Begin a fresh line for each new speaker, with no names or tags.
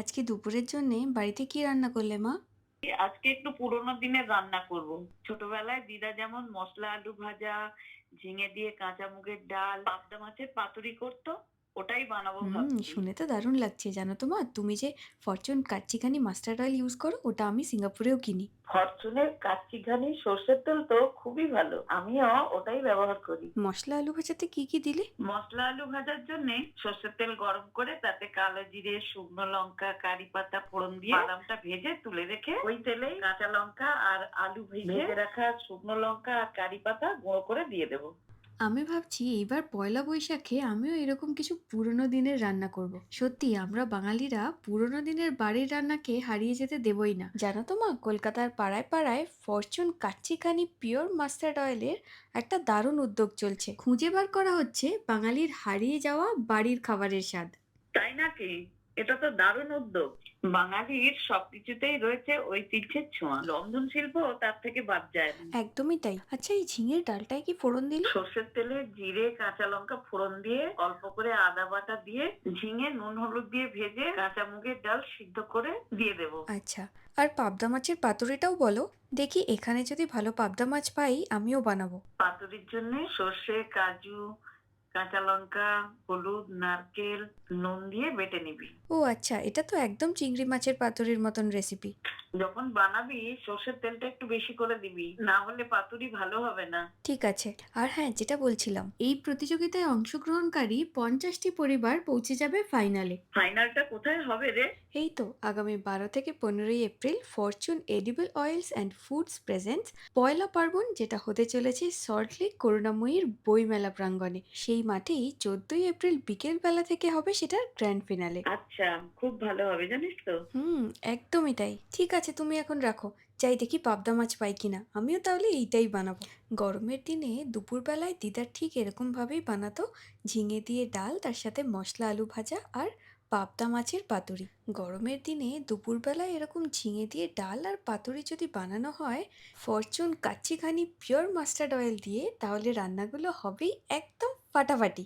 আজকে দুপুরের জন্যে বাড়িতে কি রান্না করলে মা?
আজকে একটু পুরোনো দিনের রান্না করব। ছোটবেলায় দিদা যেমন মসলা আলু ভাজা, ঝিঙে দিয়ে কাঁচা মুগের ডাল, পাবদা মাছের পাতুরি করতো, ওটাই বানাবো ভাবছি।
শুনে তো দারুণ লাগছে। জানো তো মা, তুমি যে Fortune kachi ghani mustard oil use করো, ওটা আমি সিঙ্গাপুরেও কিনি।
ফরচুনের কাচ্চিঘানি সর্ষের তেল তো খুবই ভালো, আমিও ওটাই ব্যবহার করি।
মশলা আলু ভাজাতে কি কি দিলে?
মসলা আলু ভাজার জন্য সর্ষের তেল গরম করে তাতে কালো জিরে, শুকনো লঙ্কা, কারি পাতা ফোড়ন দিয়ে বাদামটা ভেজে তুলে রেখে ওই তেলেই কাঁচা লঙ্কা আর আলু ভেজে রাখা শুকনো লঙ্কা আর কারি পাতা গুঁড়ো করে দিয়ে দেবো।
আমি ভাবছি এইবার পয়লা বৈশাখে আমিও এরকম কিছু পুরোনো দিনের রান্না করব। সত্যি আমরা বাঙালিরা পুরোনো দিনের বাড়ির রান্নাকে হারিয়ে যেতে দেবই না। জানো তো মা, কলকাতার পাড়ায় পাড়ায় ফরচুন কাচ্চিখানি পিওর মাস্টার্ড অয়েলের একটা দারুণ উদ্যোগ চলছে। খুঁজে বার করা হচ্ছে বাঙালির হারিয়ে যাওয়া বাড়ির খাবারের স্বাদ।
তাই নাকি? এটা তো দারুণ উদ্যোগ। বাঙালির সবকিছুতেই রয়েছে ঐতিহ্যের ছোঁয়া, রন্ধন শিল্প তার থেকে বাদ যায় না।
একদমই তাই। আচ্ছা, এই ঝিঙের ডালটায় কি ফোড়ন দিলে?
সর্ষের তেলে জিরে কাঁচা লঙ্কা ফোড়ন দিয়ে অল্প করে আদা বাটা দিয়ে ঝিঙে নুন হলুদ দিয়ে ভেজে কাঁচা মুগের ডাল সিদ্ধ করে দিয়ে দেবো।
আচ্ছা, আর পাবদা মাছের পাতুরিটাও বলো। দেখি এখানে যদি ভালো পাবদা মাছ পাই আমিও বানাবো।
পাতুরির জন্য সর্ষে, কাজু, কাঁচা লঙ্কা, হলুদ, নারকেল, নুন দিয়ে বেটে নিবি।
ও আচ্ছা, এটা তো একদম চিংড়ি মাছের পাতুরির মতন রেসিপি।
যখন বানাবি সর্ষের তেলটা একটু বেশি করে দিবি, না হলে পাতুরি ভালো হবে না।
ঠিক আছে। আর হ্যাঁ, যেটা বলছিলাম, এই প্রতিযোগিতায় অংশগ্রহণকারী 50টি পরিবার পৌঁছে যাবে ফাইনালে।
ফাইনালটা কোথায় হবে রে?
এই তো আগামী 12 থেকে 15 April Fortune edible oils and foods presents পয়লা পার্বণ, যেটা হতে চলেছে সল্টলেক করুণাময়ীর বইমেলা প্রাঙ্গণে। সেই মাঠেই 14 এপ্রিল বিকেল বেলা থেকে হবে সেটার গ্র্যান্ড ফিনালে।
আচ্ছা, খুব ভালো হবে জানিস তো।
একদমই তাই। ঠিক আছে, তুমি এখন রাখো। যাই দেখি পাবদা মাছ পাই কিনা। আমিও তাহলে এইটাই বানাবো। গরমের দিনে দুপুরবেলায় দিদার ঠিক এরকম ভাবেই বানাতো। ঝিঙে দিয়ে ডাল, তার সাথে মশলা আলু ভাজা আর পাবদা মাছের পাতুরি। গরমের দিনে দুপুরবেলায় এরকম ঝিঙে দিয়ে ডাল আর পাতুরি যদি বানানো হয় Fortune kachi ghani pure mustard oil দিয়ে, তাহলে রান্নাগুলো হবেই একদম ফাটাফাটি।